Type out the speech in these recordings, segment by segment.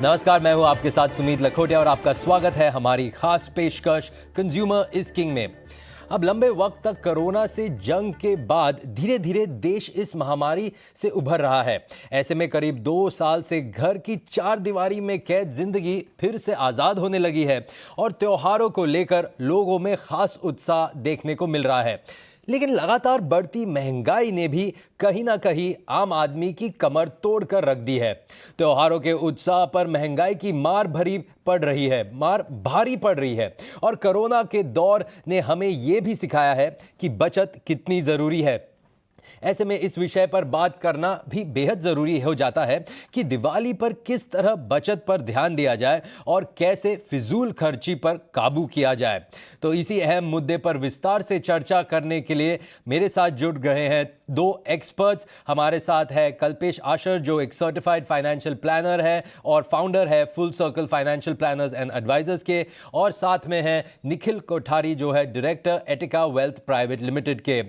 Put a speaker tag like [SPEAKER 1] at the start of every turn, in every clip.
[SPEAKER 1] नमस्कार, मैं हूं आपके साथ सुमित लखोटिया और आपका स्वागत है हमारी खास पेशकश कंज्यूमर इज किंग में। अब लंबे वक्त तक कोरोना से जंग के बाद धीरे धीरे देश इस महामारी से उभर रहा है। ऐसे में करीब 2 साल से घर की 4 दीवारी में कैद जिंदगी फिर से आज़ाद होने लगी है और त्योहारों को लेकर लोगों में खास उत्साह देखने को मिल रहा है। लेकिन लगातार बढ़ती महंगाई ने भी कहीं ना कहीं आम आदमी की कमर तोड़ कर रख दी है। त्योहारों के उत्साह पर महंगाई की मार भारी पड़ रही है और कोरोना के दौर ने हमें यह भी सिखाया है कि बचत कितनी जरूरी है। ऐसे में इस विषय पर बात करना भी बेहद जरूरी हो जाता है कि दिवाली पर किस तरह बचत पर ध्यान दिया जाए और कैसे फिजूल खर्ची पर काबू किया जाए। तो इसी अहम मुद्दे पर विस्तार से चर्चा करने के लिए मेरे साथ जुड़ गए हैं 2 एक्सपर्ट्स। हमारे साथ है कल्पेश आशर, जो एक सर्टिफाइड फाइनेंशियल प्लानर है और फाउंडर है Full Circle Financial Planners and Advisors के, और साथ में है निखिल कोठारी, जो है director Etica Wealth Private Limited के।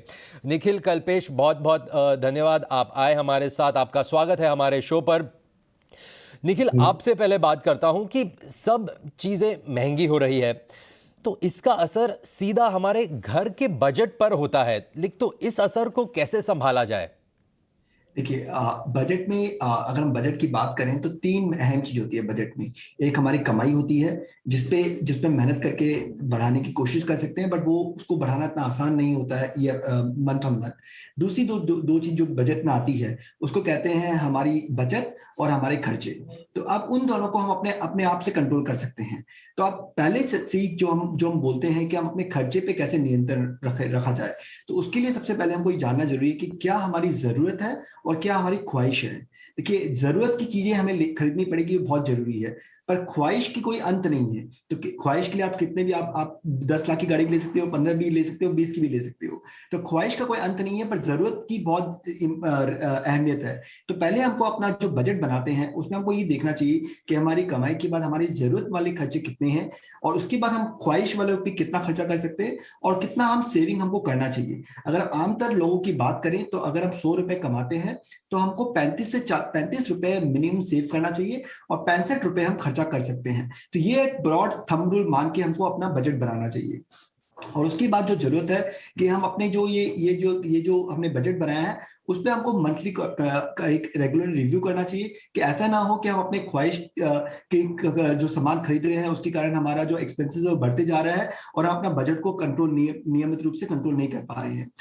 [SPEAKER 1] निखिल, कल्पेश, बहुत बहुत धन्यवाद, आप आए हमारे साथ, आपका स्वागत है हमारे शो पर। निखिल, आपसे पहले बात करता हूं कि सब चीजें महंगी हो रही है तो इसका असर सीधा हमारे घर के बजट पर होता है, लेकिन तो इस असर को कैसे संभाला जाए?
[SPEAKER 2] देखिए, बजट में अगर हम बजट की बात करें तो 3 अहम चीज होती है बजट में। एक हमारी कमाई होती है जिसपे मेहनत करके बढ़ाने की कोशिश कर सकते हैं, बट वो उसको बढ़ाना इतना आसान नहीं होता है ये मंथ ऑन मंथ। दूसरी दो चीज जो बजट में आती है उसको कहते हैं हमारी बचत और हमारे खर्चे। तो अब उन दोनों को हम अपने अपने आप से कंट्रोल कर सकते हैं। तो अब पहले चीज जो हम बोलते हैं कि हम अपने खर्चे पे कैसे नियंत्रण रखा जाए, तो उसके लिए सबसे पहले हमको ये जानना जरूरी है कि क्या हमारी जरूरत है और क्या हमारी ख्वाहिश है। देखिए, जरूरत की चीजें हमें खरीदनी पड़ेगी, बहुत जरूरी है, पर ख्वाहिश की कोई अंत नहीं है। तो ख्वाहिश के लिए आप कितने भी आप 10 लाख की गाड़ी भी ले सकते हो, 15 भी ले सकते हो, 20 की भी ले सकते हो। तो ख्वाहिश का कोई अंत नहीं है, पर जरूरत की बहुत अहमियत है। तो पहले हमको अपना जो बजट बनाते हैं उसमें हमको ये देखना चाहिए कि हमारी कमाई के बाद हमारी जरूरत वाले खर्चे कितने हैं, और उसके बाद हम ख्वाहिश वाले पे कितना खर्चा कर सकते हैं और कितना हम सेविंग हमको करना चाहिए। अगर आमतौर लोगों की बात करें तो अगर हम 100 रुपए कमाते हैं तो हमको 35 रुपए मिनिमम सेव करना चाहिए और 65 रुपए हम खर्चा कर सकते हैं। तो ये एक ब्रॉड थंब रूल मान के हमको अपना बजट बनाना चाहिए। और उसके बाद जो जरूरत है कि हम अपने जो ये जो हमने बजट बनाया है उस पर हमको मंथली का एक रेगुलर रिव्यू करना चाहिए कि ऐसा ना हो कि हम अपने ख्वाहिश के जो सामान खरीद रहे हैं उसके कारण हमारा जो एक्सपेंसेस है वो बढ़ते जा रहा है और हम अपना बजट को कंट्रोल नियमित रूप से कंट्रोल नहीं कर पा रहे हैं।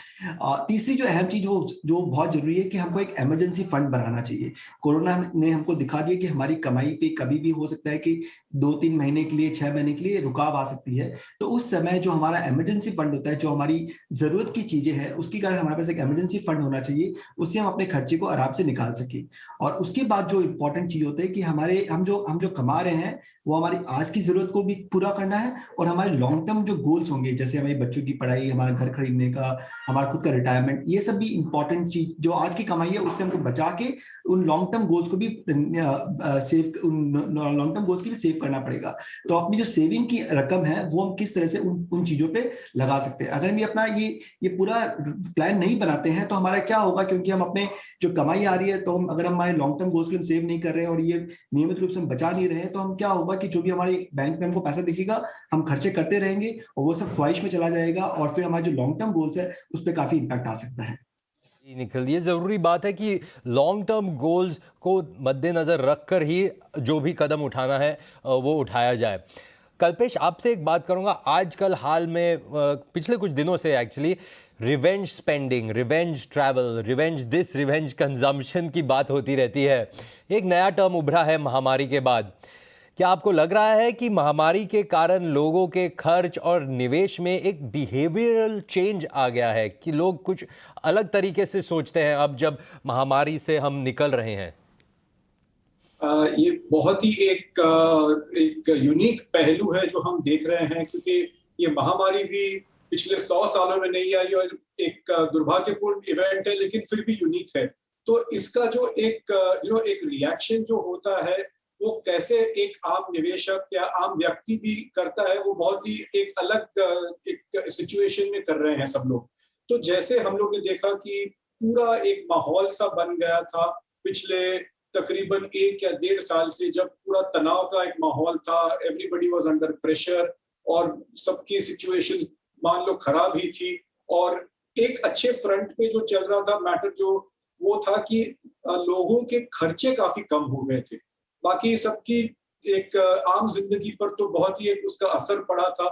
[SPEAKER 2] तीसरी जो अहम चीज जो बहुत जरूरी है कि हमको एक इमरजेंसी फंड बनाना चाहिए। कोरोना ने हमको दिखा दिया कि हमारी कमाई पे कभी भी हो सकता है कि 2-3 महीने के लिए, 6 महीने के लिए रुकाव आ सकती है। तो उस समय जो हमारा इमरजेंसी फंड होता है, जो हमारी जरूरत की चीजें हैं उसके कारण हमारे पास एक इमरजेंसी फंड होना चाहिए, उससे हम अपने खर्चे को आराम से निकाल सके। और उसके बाद जो इंपॉर्टेंट चीज होता है कि हम जो कमा रहे हैं वो हमारी आज की जरूरत को भी पूरा करना है और हमारे लॉन्ग टर्म जो गोल्स होंगे, जैसे हमारे बच्चों की पढ़ाई, हमारा घर खरीदने का, हमारा खुद का रिटायरमेंट, ये सब भी इंपॉर्टेंट चीज जो आज की कमाई है उससे हमको बचा के उन लॉन्ग टर्म गोल्स को भी लॉन्ग टर्म गोल्स की भी सेव करना पड़ेगा। तो अपनी जो सेविंग की रकम है वो हम किस तरह से उन चीजों पे लगा सकते हैं। अगर हम अपना ये पूरा प्लान नहीं बनाते हैं तो हमारा क्या होगा, क्योंकि हम अपने जो कमाई आ रही है तो अगर हम हमारे लॉन्ग टर्म गोल्स के लिए सेव नहीं कर रहे हैं और ये नियमित रूप से हम बचा नहीं रहे हैं, तो हम क्या होगा कि जो भी हमारे बैंक में हमको पैसा दिखेगा हम खर्चे करते रहेंगे और वो सब ख्वाहिश में चला जाएगा और फिर हमारे जो लॉन्ग टर्म गोल्स है उस पर काफी इंपैक्ट आ सकता है।
[SPEAKER 1] निखिल, ये जरूरी बात है कि लॉन्ग टर्म गोल्स को मद्देनजर रखकर ही जो भी कदम उठाना है वो उठाया जाए। कल्पेश, आपसे एक बात करूंगा। आजकल हाल में पिछले कुछ दिनों से actually revenge spending, revenge travel, revenge this, revenge consumption की बात होती रहती है। एक नया टर्म उभरा है महामारी के बाद। क्या आपको लग रहा है कि महामारी के कारण लोगों के खर्च और निवेश में एक बिहेवियरल चेंज आ गया है, कि लोग कुछ अलग तरीके से सोचते हैं अब जब महामारी से हम निकल रहे हैं?
[SPEAKER 3] ये बहुत ही एक यूनिक पहलू है जो हम देख रहे हैं, क्योंकि ये महामारी भी पिछले 100 सालों में नहीं आई और एक दुर्भाग्यपूर्ण इवेंट है, लेकिन फिर भी यूनिक है। तो इसका जो एक रिएक्शन जो होता है वो कैसे एक आम निवेशक या आम व्यक्ति भी करता है, वो बहुत ही एक अलग एक सिचुएशन में कर रहे हैं सब लोग। तो जैसे हम लोग ने देखा कि पूरा एक माहौल सा बन गया था पिछले तकरीबन 1 या 1.5 साल से, जब पूरा तनाव का एक माहौल था, एवरीबडी वाज अंडर प्रेशर और सबकी सिचुएशन मान लो खराब ही थी, और एक अच्छे फ्रंट पे जो चल रहा था मैटर जो वो था कि लोगों के खर्चे काफी कम हो गए थे। बाकी सबकी एक आम जिंदगी पर तो बहुत ही एक उसका असर पड़ा था।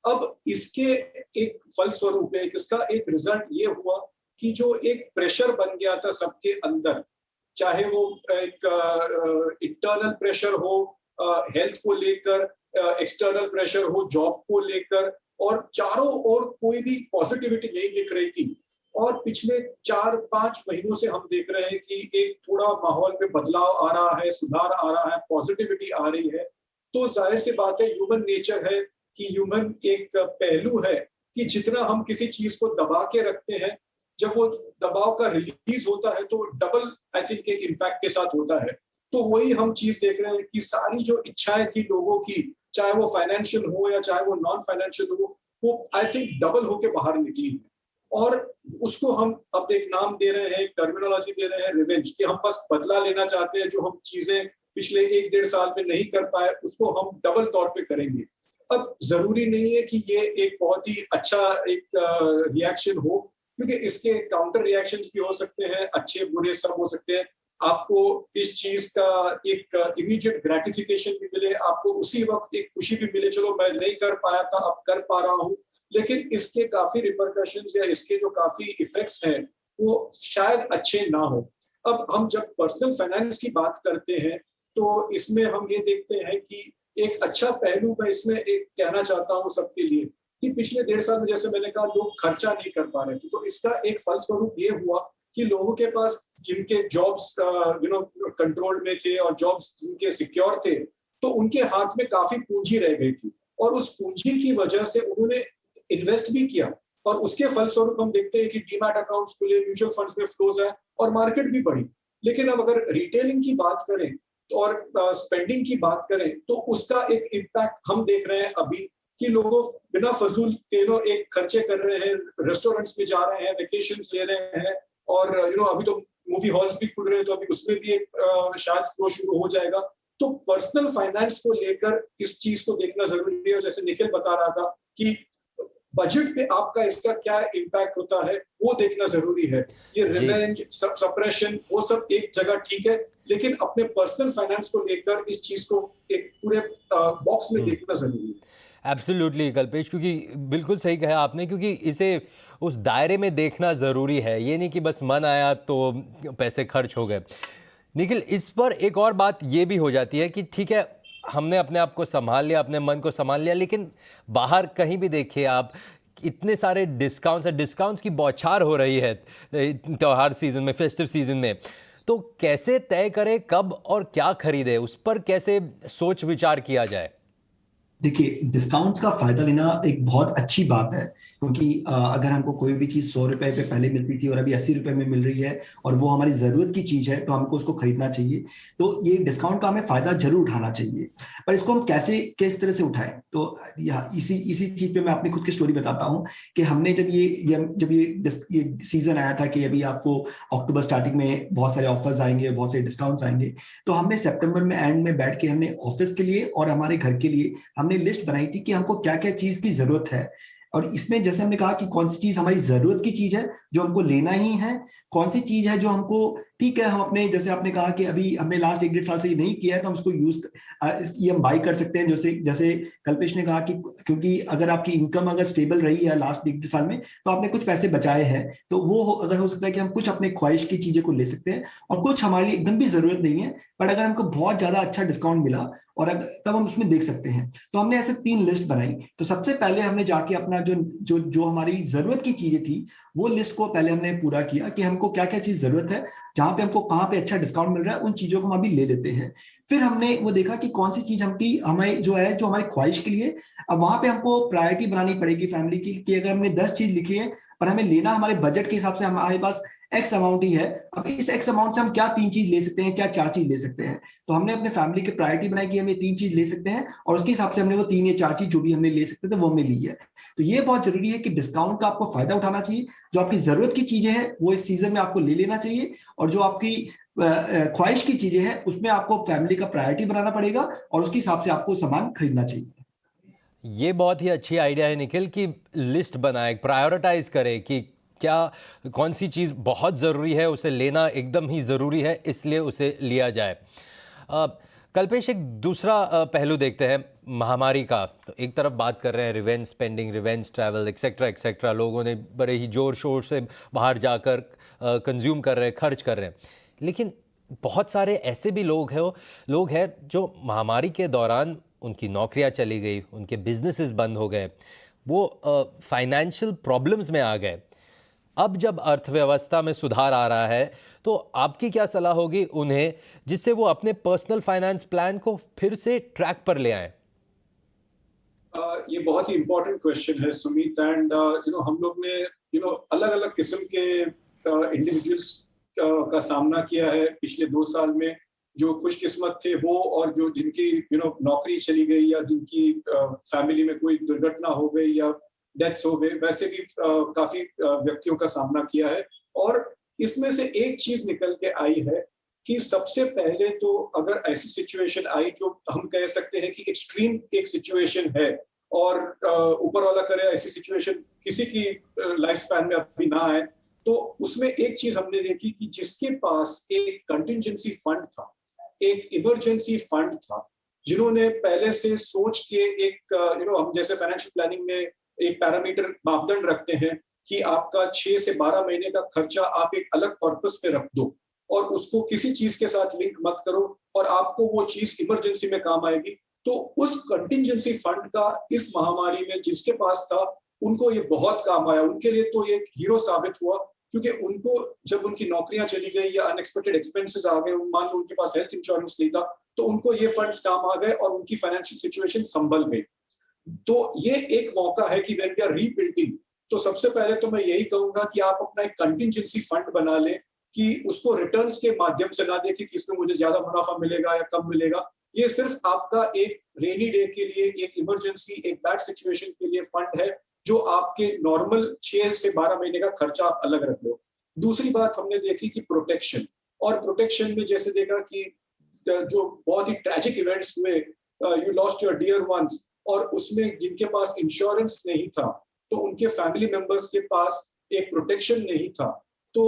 [SPEAKER 3] अब इसके एक फलस्वरूप इसका एक रिजल्ट ये हुआ कि जो एक प्रेशर बन गया था सबके अंदर, चाहे वो एक इंटरनल प्रेशर हो हेल्थ को लेकर, एक्सटर्नल प्रेशर हो जॉब को लेकर, और चारों ओर कोई भी पॉजिटिविटी नहीं दिख रही थी। और पिछले 4-5 महीनों से हम देख रहे हैं कि एक थोड़ा माहौल में बदलाव आ रहा है, सुधार आ रहा है, पॉजिटिविटी आ रही है। तो जाहिर सी बात है, ह्यूमन नेचर है कि ह्यूमन एक पहलू है कि जितना हम किसी चीज को दबा के रखते हैं, जब वो दबाव का रिलीज होता है तो डबल आई थिंक एक इम्पैक्ट के साथ होता है। तो वही हम चीज देख रहे हैं कि सारी जो इच्छाएं थी लोगों की, चाहे वो फाइनेंशियल हो या चाहे वो नॉन फाइनेंशियल हो, वो आई थिंक डबल होके बाहर निकली है। और उसको हम अब एक नाम दे रहे हैं, एक टर्मिनोलॉजी दे रहे हैं, रिवेंज, कि हम बस बदला लेना चाहते हैं। जो हम चीजें पिछले 1-1.5 साल में नहीं कर पाए उसको हम डबल तौर पे करेंगे। अब जरूरी नहीं है कि ये एक बहुत ही अच्छा एक रिएक्शन हो, क्योंकि इसके काउंटर रिएक्शंस भी हो सकते हैं, अच्छे बुरे सब हो सकते हैं। आपको इस चीज का एक इमीडिएट ग्रेटिफिकेशन भी मिले, आपको उसी वक्त एक खुशी भी मिले, चलो मैं नहीं कर पाया था अब कर पा रहा हूँ, लेकिन इसके काफी रिपरकशंस या इसके जो काफी इफेक्ट्स हैं वो शायद अच्छे ना हो। अब हम जब पर्सनल फाइनेंस की बात करते हैं तो इसमें हम ये देखते हैं कि एक अच्छा पहलू मैं इसमें एक कहना चाहता हूँ सबके लिए, कि पिछले 1.5 साल में जैसे मैंने कहा लोग खर्चा नहीं कर पा रहे थे, तो इसका एक फलस्वरूप ये हुआ कि लोगों के पास जिनके जॉब्स कंट्रोल में थे और जॉब्स जिनके सिक्योर थे, तो उनके हाथ में काफी पूंजी रह गई थी, और उस पूंजी की वजह से उन्होंने इन्वेस्ट भी किया, और उसके फलस्वरूप हम देखते हैं कि डीमैट अकाउंट्स खुले, म्यूचुअल फंड्स में फ्लोज है और मार्केट भी बढ़ी। लेकिन अब अगर रिटेलिंग की बात करें तो और स्पेंडिंग की बात करें तो उसका एक इम्पैक्ट हम देख रहे हैं अभी, कि लोग बिना फजूल एक खर्चे कर रहे हैं, रेस्टोरेंट्स में जा रहे हैं, वेकेशंस ले रहे हैं, और अभी तो मूवी हॉल्स भी खुल रहे हैं, तो अभी उसमें भी एक शायद फ्लो शुरू हो जाएगा। तो पर्सनल फाइनेंस को लेकर इस चीज को देखना जरूरी है। और जैसे निखिल बता रहा था कि बजट पे आपका इसका क्या इम्पैक्ट होता है वो देखना जरूरी है। ये रिवेंज, सप्रेशन, वो सब एक जगह ठीक है, लेकिन अपने पर्सनल फाइनेंस को लेकर इस चीज को एक पूरे बॉक्स में देखना जरूरी है।
[SPEAKER 1] एब्सोल्युटली कल्पेश, क्योंकि बिल्कुल सही कहा आपने, क्योंकि इसे उस दायरे में देखना ज़रूरी है। ये नहीं कि बस मन आया तो पैसे खर्च हो गए। निखिल, इस पर एक और बात ये भी हो जाती है कि ठीक है, हमने अपने आप को संभाल लिया, अपने मन को संभाल लिया, लेकिन बाहर कहीं भी देखिए आप, इतने सारे डिस्काउंट्स की बौछार हो रही है त्योहार सीजन में, फेस्टिव सीजन में। तो कैसे तय करें कब और क्या खरीदें, उस पर कैसे सोच विचार किया जाए?
[SPEAKER 2] देखिए, डिस्काउंट्स का फायदा लेना एक बहुत अच्छी बात है, क्योंकि अगर हमको कोई भी चीज 100 रुपए पे पहले मिलती थी और अभी 80 रुपए में मिल रही है और वो हमारी जरूरत की चीज है, तो हमको उसको खरीदना चाहिए। तो ये डिस्काउंट का हमें फायदा जरूर उठाना चाहिए, पर इसको हम कैसे किस तरह से उठाएं, तो इसी चीज पे मैं अपनी खुद की स्टोरी बताता हूँ कि हमने जब ये सीजन आया था कि अभी आपको अक्टूबर स्टार्टिंग में बहुत सारे ऑफर्स आएंगे, बहुत सारे डिस्काउंट्स आएंगे, तो हमने सितंबर में एंड में बैठ के हमने ऑफिस के लिए और हमारे घर के लिए हमने लिस्ट बनाई थी कि हमको क्या क्या चीज की जरूरत है। और इसमें जैसे हमने कहा कि कौन सी चीज हमारी जरूरत की चीज है जो हमको लेना ही है, कौन सी चीज है जो हमको ठीक है हम अपने, जैसे आपने कहा कि अभी हमने लास्ट 1-1.5 साल से ये नहीं किया है तो हम उसको ये हम बाई कर सकते हैं। जैसे कल्पेश ने कहा कि क्योंकि अगर आपकी इनकम अगर स्टेबल रही है लास्ट 1-1.5 साल में तो आपने कुछ पैसे बचाए हैं, तो वो अगर हो सकता है कि हम कुछ अपने ख्वाहिश की चीजें को ले सकते हैं, और कुछ हमारे लिए एकदम भी जरूरत नहीं है, बट अगर हमको बहुत ज्यादा अच्छा डिस्काउंट मिला और तब हम उसमें देख सकते हैं। तो हमने ऐसे 3 लिस्ट बनाई। तो सबसे पहले हमने जाके अपना जो हमारी जरूरत की चीजें थी वो लिस्ट को पहले हमने पूरा किया कि हमको क्या क्या चीज जरूरत है, जहां पे हमको कहाँ पे अच्छा डिस्काउंट मिल रहा है, उन चीजों को हम अभी ले लेते हैं। फिर हमने वो देखा कि कौन सी चीज हमें जो हमारी ख्वाहिश के लिए, अब वहां पे हमको प्रायोरिटी बनानी पड़ेगी फैमिली की, कि अगर हमने 10 चीज लिखी है पर हमें लेना हमारे बजट के हिसाब से हमारे पास एक्स अमाउंट ही है, अब इस एक्स अमाउंट से हम क्या 3 चीज ले सकते हैं, क्या 4 चीज ले सकते हैं। तो हमने अपने फैमिली की प्रायोरिटी बनाई कि हम ये 3 चीज ले सकते हैं, और उसके हिसाब से हमने वो 3 या 4 चीज जो भी हमने ले सकते थे वो हमने ली है। तो ये बहुत जरूरी है कि डिस्काउंट का आपको फायदा उठाना चाहिए। जो आपकी जरूरत की चीजें हैं वो इस सीजन में आपको ले लेना चाहिए, और जो आपकी ख्वाहिश की चीजें हैं उसमें आपको फैमिली का प्रायोरिटी बनाना पड़ेगा और उसके हिसाब से आपको सामान खरीदना चाहिए।
[SPEAKER 1] ये बहुत ही अच्छी आइडिया है निखिल कि लिस्ट बनाए, प्रायोरिटाइज करे कि क्या कौन सी चीज़ बहुत ज़रूरी है, उसे लेना एकदम ही ज़रूरी है, इसलिए उसे लिया जाए। अ, कल्पेश, एक दूसरा पहलू देखते हैं महामारी का। तो एक तरफ बात कर रहे हैं revenge spending, revenge travel, etcetera etcetera, लोगों ने बड़े ही ज़ोर शोर से बाहर जाकर कंज्यूम कर रहे हैं, खर्च कर रहे हैं। लेकिन बहुत सारे ऐसे भी लोग हैं जो महामारी के दौरान उनकी नौकरियां चली गई, उनके बिजनेसेस बंद हो गए, वो फाइनेंशियल प्रॉब्लम्स में आ गए। अब जब अर्थव्यवस्था में सुधार आ रहा है, तो आपकी क्या सलाह होगी उन्हें, जिससे वो अपने पर्सनल फाइनेंस प्लान को फिर से ट्रैक पर ले आएं?
[SPEAKER 3] ये बहुत ही इम्पोर्टेंट क्वेश्चन है सुमित, एंड हम लोग ने अलग अलग किस्म के इंडिविजुअल्स का सामना किया है पिछले 2 साल में। जो खुशकिस्मत थे वो, और जो जिनकी नौकरी चली गई या जिनकी फैमिली में कोई दुर्घटना हो गई या डेथ्स हो गए, वैसे भी काफी व्यक्तियों का सामना किया है। और इसमें से एक चीज निकल के आई है कि सबसे पहले तो अगर ऐसी सिचुएशन आई जो हम कह सकते हैं कि एक्सट्रीम एक सिचुएशन है, और ऊपर वाला करे ऐसी सिचुएशन किसी की लाइफ स्पैन में अभी ना आए, तो उसमें एक चीज हमने देखी कि जिसके पास एक कंटिजेंसी फंड था, एक इमरजेंसी फंड था, जिन्होंने पहले से सोच के एक हम जैसे फाइनेंशियल प्लानिंग में एक पैरामीटर मापदंड रखते हैं कि आपका 6 से 12 महीने का खर्चा आप एक अलग पर्पस पे रख दो और उसको किसी चीज के साथ लिंक मत करो, और आपको वो चीज इमरजेंसी में काम आएगी। तो उस कंटिजेंसी फंड का इस महामारी में जिसके पास था, उनको ये बहुत काम आया। उनके लिए तो ये हीरो साबित हुआ, क्योंकि उनको जब उनकी नौकरियां चली गई या अनएक्सपेक्टेड एक्सपेंसेस आ गए, मान लो उनके पास हेल्थ इंश्योरेंस नहीं था, तो उनको ये फंड्स काम आ गए और उनकी फाइनेंशियल सिचुएशन संभल गई। तो ये एक मौका है कि व्हेन वी आर रीबिल्डिंग, तो सबसे पहले तो मैं यही कहूंगा कि आप अपना एक कंटिजेंसी फंड बना लें, कि उसको रिटर्न्स के माध्यम से ना देखें कि इसमें मुझे ज्यादा मुनाफा मिलेगा या कम मिलेगा। ये सिर्फ आपका एक रेनी डे के लिए, एक इमरजेंसी, एक बैड सिचुएशन के लिए फंड है, जो आपके नॉर्मल 6 से 12 महीने का खर्चा आप अलग रख लो। दूसरी बात हमने देखी कि प्रोटेक्शन, और प्रोटेक्शन में जैसे देखा कि जो बहुत ही ट्रेजिक इवेंट्स हुए, you lost your dear ones, और उसमें जिनके पास इंश्योरेंस नहीं था, तो उनके फैमिली मेंबर्स के पास एक प्रोटेक्शन नहीं था, तो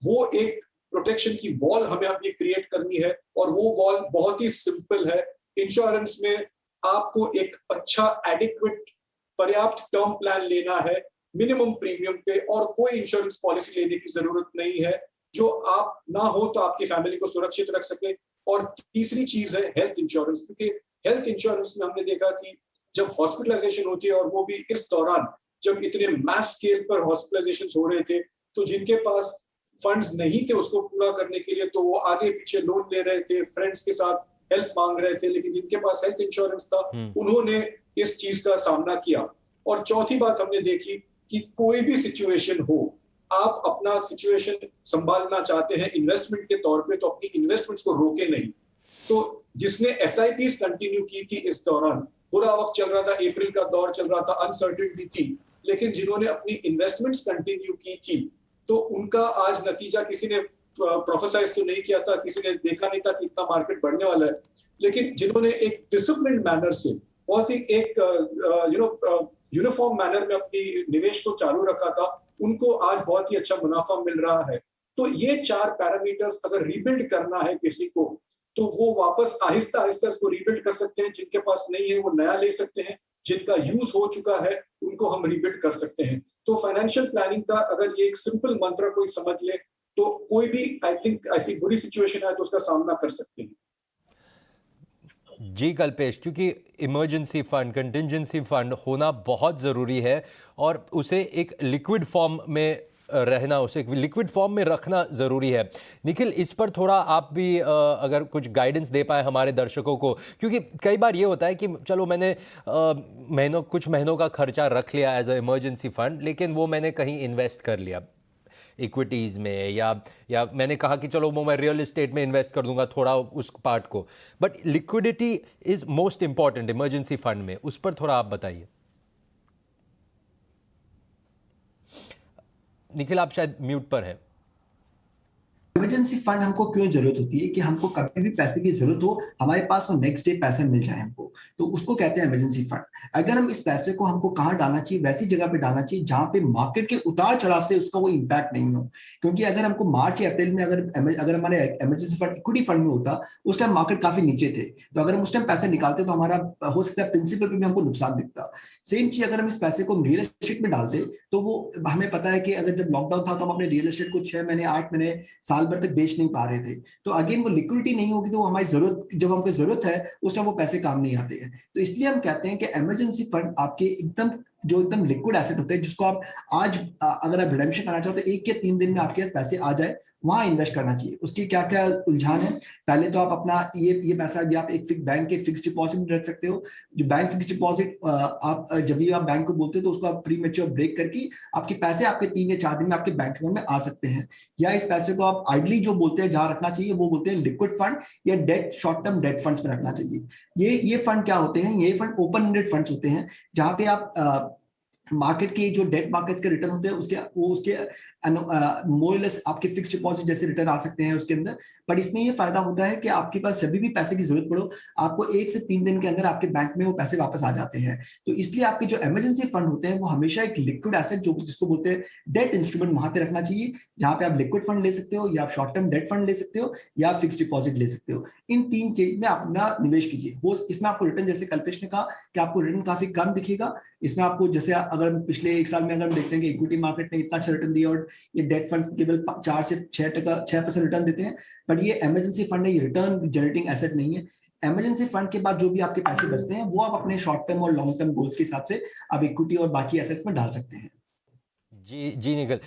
[SPEAKER 3] वो एक प्रोटेक्शन की वॉल हमें अभी क्रिएट करनी है, और वो वॉल बहुत ही सिंपल है। इंश्योरेंस में आपको एक अच्छा एडिक्वेट पर्याप्त टर्म प्लान लेना है मिनिमम प्रीमियम पे, और कोई इंश्योरेंस पॉलिसी लेने की जरूरत नहीं है जो आप ना हो तो आपकी फैमिली को सुरक्षित रख सके। और तीसरी चीज है हेल्थ इंश्योरेंस, क्योंकि हेल्थ इंश्योरेंस में हमने देखा कि जब हॉस्पिटलाइजेशन होती है, और वो भी इस दौरान जब इतने मैस स्केल पर हॉस्पिटलाइजेशन हो रहे थे, तो जिनके पास फंड्स नहीं थे उसको पूरा करने के लिए, तो वो आगे पीछे लोन ले रहे थे, फ्रेंड्स के साथ हेल्प मांग रहे थे, लेकिन जिनके पास हेल्थ इंश्योरेंस था उन्होंने इस चीज का सामना किया। और चौथी बात हमने देखी कि कोई भी सिचुएशन हो, आप अपना सिचुएशन संभालना चाहते हैं इन्वेस्टमेंट के तौर पे, तो अपनी इन्वेस्टमेंट्स को रोके नहीं। तो जिसने एसआईपीस कंटिन्यू की थी इस दौरान, बुरा वक्त चल रहा था, अप्रैल का दौर चल रहा था, अनसर्टेनिटी थी, लेकिन जिन्होंने अपनी इन्वेस्टमेंट्स कंटिन्यू की थी, तो उनका आज नतीजा किसी ने प्रोफेसाइज तो नहीं किया था, किसी ने देखा नहीं था कि इतना मार्केट बढ़ने वाला है, लेकिन जिन्होंने एक डिसिप्लिन मैनर से, बहुत ही एक यूनिफॉर्म मैनर में अपनी निवेश को चालू रखा था, उनको आज बहुत ही अच्छा मुनाफा मिल रहा है। तो ये 4 पैरामीटर्स अगर रीबिल्ड करना है किसी को, तो वो वापस आहिस्ता आहिस्ता इसको रीबिल्ड कर सकते हैं। जिनके पास नहीं है वो नया ले सकते हैं, जिनका यूज हो चुका है उनको हम रीबिल्ड कर सकते हैं। तो फाइनेंशियल प्लानिंग का अगर ये एक सिंपल मंत्र कोई समझ ले, तो कोई भी आई थिंक ऐसी बुरी सिचुएशन है तो उसका सामना कर सकते हैं।
[SPEAKER 1] जी कल्पेश, क्योंकि इमरजेंसी फंड, कंटिजेंसी फंड होना बहुत ज़रूरी है, और उसे एक लिक्विड फॉर्म में रहना, उसे एक लिक्विड फॉर्म में रखना ज़रूरी है। निखिल, इस पर थोड़ा आप भी अगर कुछ गाइडेंस दे पाए हमारे दर्शकों को, क्योंकि कई बार ये होता है कि चलो मैंने कुछ महीनों का खर्चा रख लिया एज अ इमरजेंसी फंड, लेकिन वो मैंने कहीं इन्वेस्ट कर लिया इक्विटीज़ में, या मैंने कहा कि चलो वो मैं रियल एस्टेट में इन्वेस्ट कर दूंगा थोड़ा उस पार्ट को, but liquidity is most important emergency fund में। उस पर थोड़ा आप बताइए। निखिल, आप शायद म्यूट पर हैं।
[SPEAKER 2] इमरजेंसी फंड हमको क्यों जरूरत होती है कि हमको कभी भी पैसे की जरूरत हो, हमारे पास वो नेक्स्ट डे पैसे मिल जाए हमको, तो उसको कहते हैं इमरजेंसी फंड। अगर हम इस पैसे को हमको कहाँ डालना चाहिए, वैसी जगह पे डालना चाहिए जहां पे मार्केट के उतार चढ़ाव से उसका वो इम्पैक्ट नहीं हो। क्योंकि अगर हमको मार्च या अप्रैल में अगर हमारे इमरजेंसी फंड इक्विटी फंड में होता, उस टाइम मार्केट काफी नीचे थे, तो अगर हम उस टाइम पैसे निकालते तो हमारा हो सकता है प्रिंसिपल पे भी हमको नुकसान दिखता। सेम चीज अगर हम इस पैसे को रियल एस्टेट में डालते, तो वो हमें पता है कि अगर जब लॉकडाउन था तो हम अपने रियल एस्टेट को 6 महीने 8 महीने साल भर तक बेच नहीं पा रहे थे। तो अगेन वो लिक्विडिटी नहीं होगी, तो वो हमारी जरूरत, जब हमको जरूरत है उस टाइम वो पैसे काम नहीं आते हैं। तो इसलिए हम कहते हैं कि इमरजेंसी फंड आपके एकदम लिक्विड एसेट होते हैं, जिसको आप आज अगर आप रिडेम्पशन करना चाहो तो 1 या 3 दिन में आपके पास पैसे आ जाए, वहां इन्वेस्ट करना चाहिए। उसकी क्या क्या उलझान है, पहले तो आप अपना ये पैसा भी आप एक बैंक के फिक्स डिपॉजिट में रख सकते हो। जो बैंक फिक्स डिपॉजिट आप जब भी आप बैंक को बोलते हो तो उसको आप प्री मेच्योर ब्रेक करके आपके पैसे आपके 3 या 4 दिन में आपके बैंक अकाउंट में आ सकते हैं। या इस पैसे को आप आइडली जो बोलते हैं जहां रखना चाहिए, वो बोलते हैं लिक्विड फंड या debt, short term debt funds में रखना चाहिए। ये फंड क्या होते हैं, ये फंड ओपन एंडेड फंड्स होते हैं, जहां पे आप मार्केट के जो डेट मार्केट्स के रिटर्न होते हैं उसके मोरलेस आपके फिक्स डिपॉजिट जैसे रिटर्न आ सकते हैं उसके अंदर। पर इसमें ये फायदा होता है कि आपके पास जब भी पैसे की जरूरत पड़ो, आपको 1 से 3 दिन के अंदर आपके बैंक में वो पैसे वापस आ जाते हैं। तो इसलिए आपके जो इमरजेंसी फंड होते हैं वो हमेशा एक लिक्विड एसेट, जो जिसको बोलते हैं डेट इंस्ट्रूमेंट, वहां पे रखना चाहिए, जहां पे आप लिक्विड फंड ले सकते हो, या आप शॉर्ट टर्म डेट फंड ले सकते हो, या आप फिक्स डिपॉजिट ले सकते हो। इन 3 चीज में अपना निवेश कीजिए। वो इसमें आपको रिटर्न, जैसे कल्पेश ने कहा कि आपको रिटर्न काफी कम दिखेगा इसमें। आपको जैसे अगर पिछले 1 साल में अगर हम देखते हैं कि इक्विटी मार्केट ने इतना अच्छा रिटर्न दिया और ये डेट फंड्स केवल 4 से 6% रिटर्न देते हैं, बट ये इमरजेंसी फंड है, ये रिटर्न जनरेटिंग एसेट नहीं है। इमरजेंसी फंड के बाद जो भी आपके पैसे बचते हैं वो आप अपने शॉर्ट टर्म और लॉन्ग टर्म गोल्स के हिसाब से आप इक्विटी और बाकी एसेट्स में डाल सकते हैं।
[SPEAKER 1] जी जी निखिल,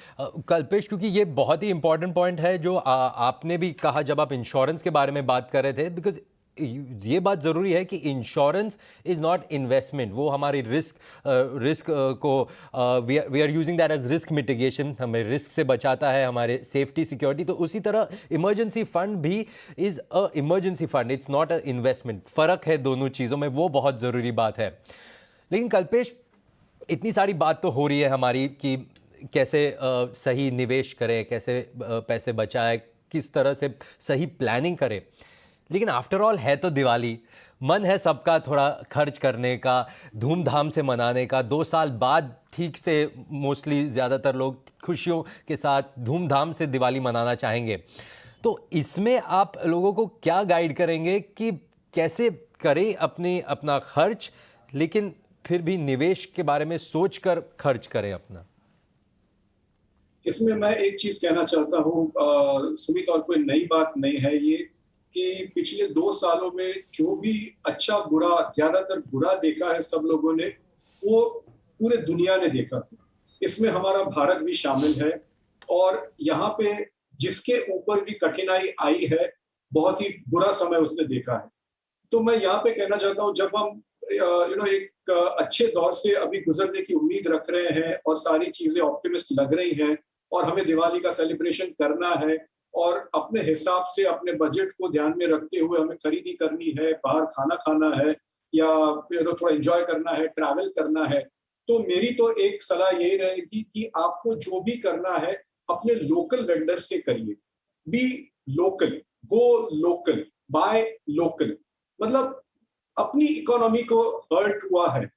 [SPEAKER 1] कल्पेश, क्योंकि ये बहुत ही इंपॉर्टेंट पॉइंट है जो आपने भी कहा जब आप इंश्योरेंस के बारे में बात कर रहे थे, बिकॉज ये बात ज़रूरी है कि इंश्योरेंस इज़ नॉट इन्वेस्टमेंट। वो हमारी रिस्क को we are using that as risk mitigation, हमें रिस्क से बचाता है, हमारे सेफ्टी सिक्योरिटी। तो उसी तरह इमरजेंसी फंड भी is a emergency fund, it's not a investment. फ़र्क है दोनों चीज़ों में, वो बहुत ज़रूरी बात है। लेकिन कल्पेश, इतनी सारी बात तो हो रही है हमारी कि कैसे सही निवेश करें, कैसे पैसे बचाएं, किस तरह से सही प्लानिंग करें। लेकिन आफ्टर ऑल है तो दिवाली, मन है सबका थोड़ा खर्च करने का, धूमधाम से मनाने का। 2 साल बाद ठीक से मोस्टली ज़्यादातर लोग खुशियों के साथ धूमधाम से दिवाली मनाना चाहेंगे। तो इसमें आप लोगों को क्या गाइड करेंगे कि कैसे करें अपना खर्च, लेकिन फिर भी निवेश के बारे में सोचकर खर्च करें अपना?
[SPEAKER 3] इसमें मैं एक चीज कहना चाहता हूँ सुमित, और कोई नई बात नहीं है ये, कि पिछले 2 सालों में जो भी अच्छा बुरा, ज्यादातर बुरा देखा है सब लोगों ने, वो पूरे दुनिया ने देखा। इसमें हमारा भारत भी शामिल है, और यहाँ पे जिसके ऊपर भी कठिनाई आई है, बहुत ही बुरा समय उसने देखा है। तो मैं यहाँ पे कहना चाहता हूँ, जब हम एक अच्छे दौर से अभी गुजरने की उम्मीद रख रहे हैं और सारी चीजें ऑप्टिमिस्ट लग रही हैं, और हमें दिवाली का सेलिब्रेशन करना है, और अपने हिसाब से अपने बजट को ध्यान में रखते हुए हमें खरीदी करनी है, बाहर खाना खाना है, या थोड़ा एंजॉय करना है, ट्रैवल करना है, तो मेरी तो एक सलाह यही रहेगी कि आपको जो भी करना है अपने लोकल वेंडर से करिए। Be local, go local, buy local. मतलब अपनी इकोनॉमी को हर्ट हुआ है,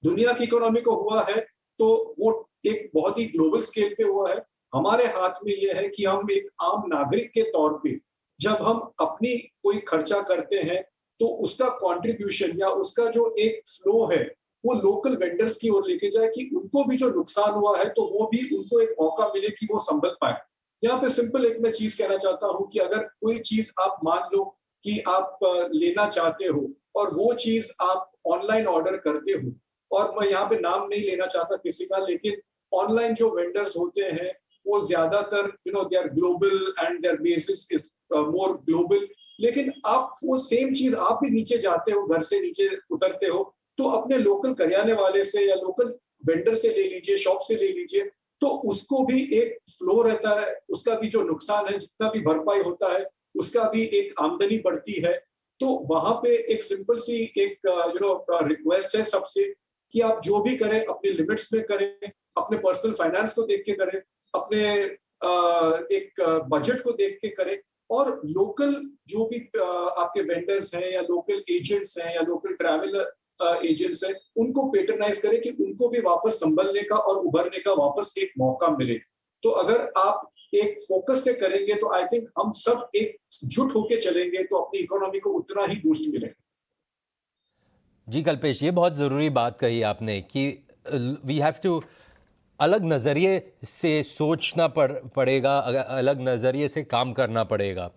[SPEAKER 3] दुनिया की इकोनॉमी को हुआ है, तो वो एक बहुत ही ग्लोबल स्केल पे हुआ है। हमारे हाथ में यह है कि हम एक आम नागरिक के तौर पे जब हम अपनी कोई खर्चा करते हैं, तो उसका कंट्रीब्यूशन या उसका जो एक फ्लो है वो लोकल वेंडर्स की ओर लेके जाए, कि उनको भी जो नुकसान हुआ है तो वो भी उनको एक मौका मिले कि वो संभल पाए। यहाँ पे सिंपल एक मैं चीज कहना चाहता हूँ कि अगर कोई चीज आप मान लो कि आप लेना चाहते हो, और वो चीज आप ऑनलाइन ऑर्डर करते हो, और मैं यहाँ पे नाम नहीं लेना चाहता किसी का, लेकिन ऑनलाइन जो वेंडर्स होते हैं वो ज्यादातर they are global and their basis is more global. लेकिन आप वो सेम चीज आप भी नीचे जाते हो, घर से नीचे उतरते हो, तो अपने लोकल करियाने वाले से या लोकल वेंडर से ले लीजिए, शॉप से ले लीजिए, तो उसको भी एक फ्लो रहता है, उसका भी जो नुकसान है, जितना भी भरपाई होता है, उसका भी एक आमदनी बढ़ती है। तो वहां पे एक सिंपल सी एक रिक्वेस्ट है सबसे, कि आप जो भी करें अपने लिमिट्स में करें, अपने पर्सनल फाइनेंस को देख के करें, अपने एक बजट को देख के करें, और लोकल जो भी आपके वेंडर्स हैं या लोकल एजेंट्स हैं या लोकल ट्रैवल एजेंट्स हैं, उनको पेट्रनाइज करें कि उनको भी वापस संभलने का और उभरने का वापस एक मौका मिले। तो अगर आप एक फोकस से करेंगे तो आई थिंक हम सब एक जुट होके चलेंगे तो अपनी इकोनॉमी को उतना ही बूस्ट मिलेगा।
[SPEAKER 1] जी कल्पेश, ये बहुत ज़रूरी बात कही आपने कि वी हैव टू अलग नज़रिए से सोचना पड़ेगा, अलग नज़रिए से काम करना पड़ेगा।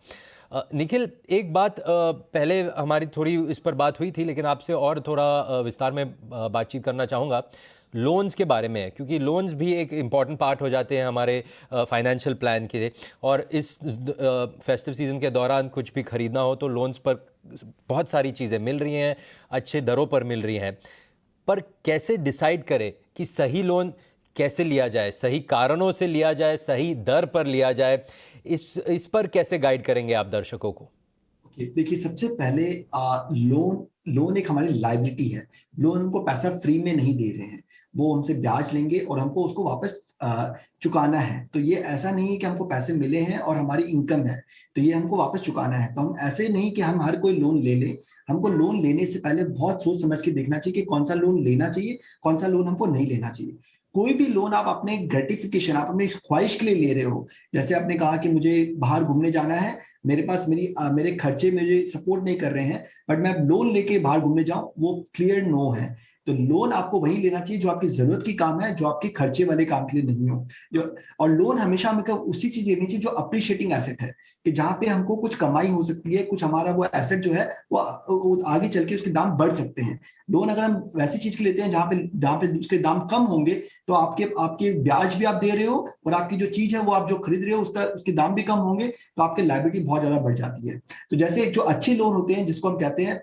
[SPEAKER 1] निखिल, एक बात पहले हमारी थोड़ी इस पर बात हुई थी, लेकिन आपसे और थोड़ा विस्तार में बातचीत करना चाहूँगा लोन्स के बारे में, क्योंकि लोन्स भी एक इम्पॉर्टेंट पार्ट हो जाते हैं हमारे फाइनेंशियल प्लान के लिए। और इस फेस्टिव सीज़न के दौरान कुछ भी ख़रीदना हो तो लोन्स पर बहुत सारी चीज़ें मिल रही हैं, अच्छे दरों पर मिल रही हैं। पर कैसे डिसाइड करें कि सही लोन कैसे लिया जाए, सही कारणों से लिया जाए, सही दर पर लिया जाए, इस पर कैसे गाइड करेंगे आप दर्शकों को?
[SPEAKER 2] देखिए, सबसे पहले लोन एक हमारी लायबिलिटी है। लोन हमको पैसा फ्री में नहीं दे रहे हैं, वो हमसे ब्याज लेंगे और हमको उसको वापस चुकाना है। तो ये ऐसा नहीं है कि हमको पैसे मिले हैं और हमारी इनकम है तो ये हमको वापस चुकाना है। तो हम ऐसे नहीं कि हम हर कोई लोन ले लें। हमको लोन लेने से पहले बहुत सोच समझ के देखना चाहिए कि कौन सा लोन लेना चाहिए, कौन सा लोन हमको नहीं लेना चाहिए। कोई भी लोन आप अपने ग्रेटिफिकेशन, आप अपनी ख्वाहिश के लिए ले रहे हो, जैसे आपने कहा कि मुझे बाहर घूमने जाना है, मेरे पास मेरे खर्चे मुझे सपोर्ट नहीं कर रहे हैं, बट मैं लोन लेके बाहर घूमने जाऊं, वो क्लियर नो है। तो लोन आपको वही लेना चाहिए जो आपकी जरूरत की काम है, जो आपके खर्चे वाले काम के लिए नहीं हो। जो और लोन हमेशा हमें उसी चीज लेनी चाहिए जो अप्रिशिएटिंग एसेट है, कि जहां पे हमको कुछ कमाई हो सकती है, कुछ हमारा वो एसेट जो है वो आगे चल के उसके दाम बढ़ सकते हैं। लोन अगर हम वैसी चीज के लेते हैं जहां पे उसके दाम कम होंगे, तो आपके ब्याज भी आप दे रहे हो और आपकी जो चीज है वो आप जो खरीद रहे हो उसके दाम भी कम होंगे, तो आपकी लायबिलिटी बहुत ज्यादा बढ़ जाती है। तो जैसे जो अच्छे लोन होते हैं जिसको हम कहते हैं,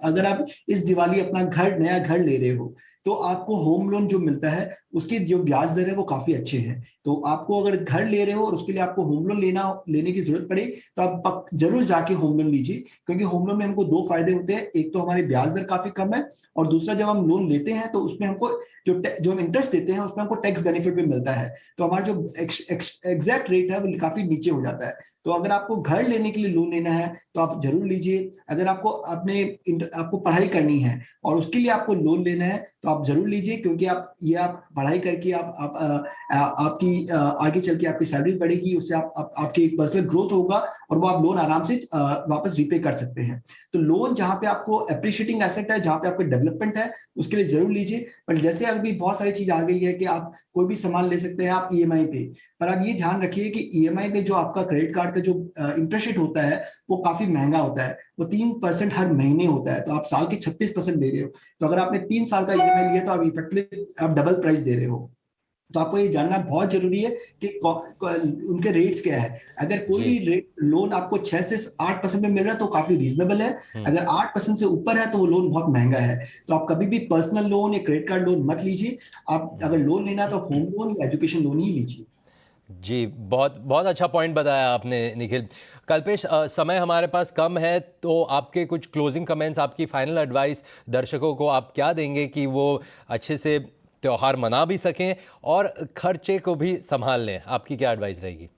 [SPEAKER 2] अगर आप इस दिवाली अपना नया घर ले रहे हो, तो आपको होम लोन जो मिलता है उसकी जो ब्याज दर है वो काफी अच्छे हैं। तो आपको अगर घर ले रहे हो और उसके लिए आपको होम लोन लेने की जरूरत पड़े, तो आप जरूर जाके होम लोन लीजिए, क्योंकि होम लोन में हमको दो फायदे होते हैं। एक तो हमारी ब्याज दर काफी कम है, और दूसरा जब हम लोन लेते हैं तो उसमें हमको जो हम इंटरेस्ट देते हैं उसमें हमको टैक्स बेनिफिट भी मिलता है। तो हमारा जो एग्जैक्ट रेट है वो काफी नीचे हो जाता है। तो अगर आपको घर लेने के लिए लोन लेना है तो आप जरूर लीजिए। अगर आपको पढ़ाई करनी है और उसके लिए आपको लोन लेना है तो आप जरूर लीजिए, क्योंकि आप पढ़ाई करके आपकी आगे चल के आपकी सैलरी बढ़ेगी, उससे आपकी एक पर्सनल ग्रोथ होगा और वो आप लोन आराम से वापस रीपे कर सकते हैं। तो लोन जहां पे आपको एप्रिशिएटिंग एसेट है, जहां पे आपको डेवलपमेंट है, उसके लिए जरूर लीजिए। पर जैसे अभी बहुत सारी चीज आ गई है कि आप कोई भी सामान ले सकते हैं आप ईएमआई पे, पर आप ये ध्यान रखिए कि ईएमआई पे जो आपका क्रेडिट कार्ड का जो इंटरेस्ट रेट होता है वो काफी महंगा होता है। वो 3% हर महीने होता है, तो आप साल के 36% दे रहे हो। तो अगर आपने 3 साल का ईएमआई लिया तो आप इफेक्टिवली आप डबल प्राइस दे रहे हो। तो आपको ये जानना बहुत जरूरी है कि उनके रेट्स क्या है। अगर कोई भी रेट लोन आपको 6 से 8% में मिल रहा है तो काफी रीजनेबल है। अगर 8% से ऊपर है तो वो लोन बहुत महंगा है। तो आप कभी भी पर्सनल लोन या क्रेडिट कार्ड लोन मत लीजिए। आप अगर लोन लेना है तो होम लोन या एजुकेशन लोन ही लीजिए।
[SPEAKER 1] जी, बहुत बहुत अच्छा पॉइंट बताया आपने निखिल। कल्पेश, समय हमारे पास कम है, तो आपके कुछ क्लोजिंग कमेंट्स, आपकी फाइनल एडवाइस दर्शकों को आप क्या देंगे कि वो अच्छे से त्योहार मना भी सकें और खर्चे को भी संभाल लें? आपकी क्या एडवाइस रहेगी?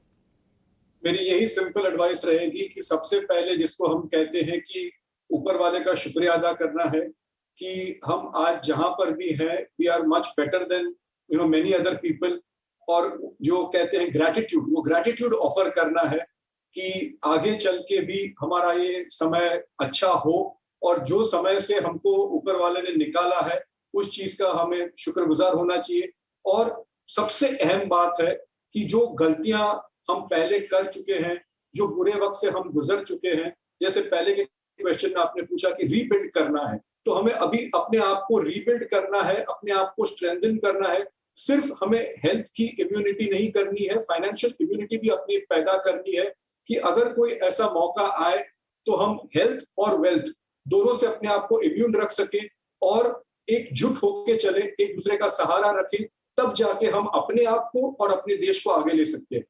[SPEAKER 3] मेरी यही सिंपल एडवाइस रहेगी कि सबसे पहले जिसको हम कहते हैं कि ऊपर वाले का शुक्रिया अदा करना है कि हम आज जहां पर भी हैं, we are much better than many other people. और जो कहते हैं ग्रैटिट्यूड, वो ग्रैटिट्यूड ऑफर करना है कि आगे चल के भी हमारा ये समय अच्छा हो, और जो समय से हमको ऊपर वाले ने निकाला है उस चीज का हमें शुक्रगुजार होना चाहिए। और सबसे अहम बात है कि जो गलतियां हम पहले कर चुके हैं, जो बुरे वक्त से हम गुजर चुके हैं, जैसे पहले के क्वेश्चन में आपने पूछा कि रीबिल्ड करना है, तो हमें अभी अपने आप को रीबिल्ड करना है, अपने आप को स्ट्रेंथन करना है। सिर्फ हमें हेल्थ की इम्यूनिटी नहीं करनी है, फाइनेंशियल इम्यूनिटी भी अपनी पैदा करनी है कि अगर कोई ऐसा मौका आए तो हम हेल्थ और वेल्थ दोनों से अपने आप को इम्यून रख सकें और एकजुट होकर चले, एक दूसरे का सहारा रखें, तब जाके हम अपने आप को और अपने देश को आगे ले सकते हैं।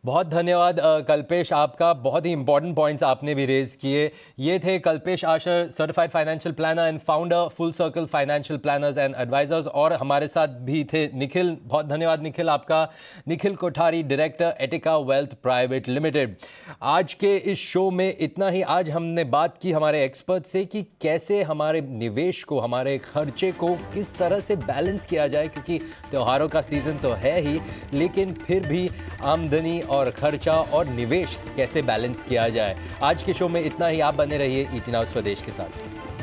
[SPEAKER 1] बहुत धन्यवाद कल्पेश, आपका बहुत ही इंपॉर्टेंट पॉइंट्स आपने भी रेज किए। ये थे Kalpesh Ashar, certified financial planner and founder Full Circle Financial Planners and Advisors, और हमारे साथ भी थे निखिल। बहुत धन्यवाद निखिल आपका। Nikhil Kothari, director Etica Wealth Private limited. आज के इस शो में इतना ही। आज हमने बात की हमारे एक्सपर्ट से कि कैसे हमारे निवेश को, हमारे खर्चे को किस तरह से बैलेंस किया जाए, क्योंकि त्योहारों का सीज़न तो है ही, लेकिन फिर भी आमदनी और खर्चा और निवेश कैसे बैलेंस किया जाए। आज के शो में इतना ही। आप बने रहिए ET Now स्वदेश के साथ।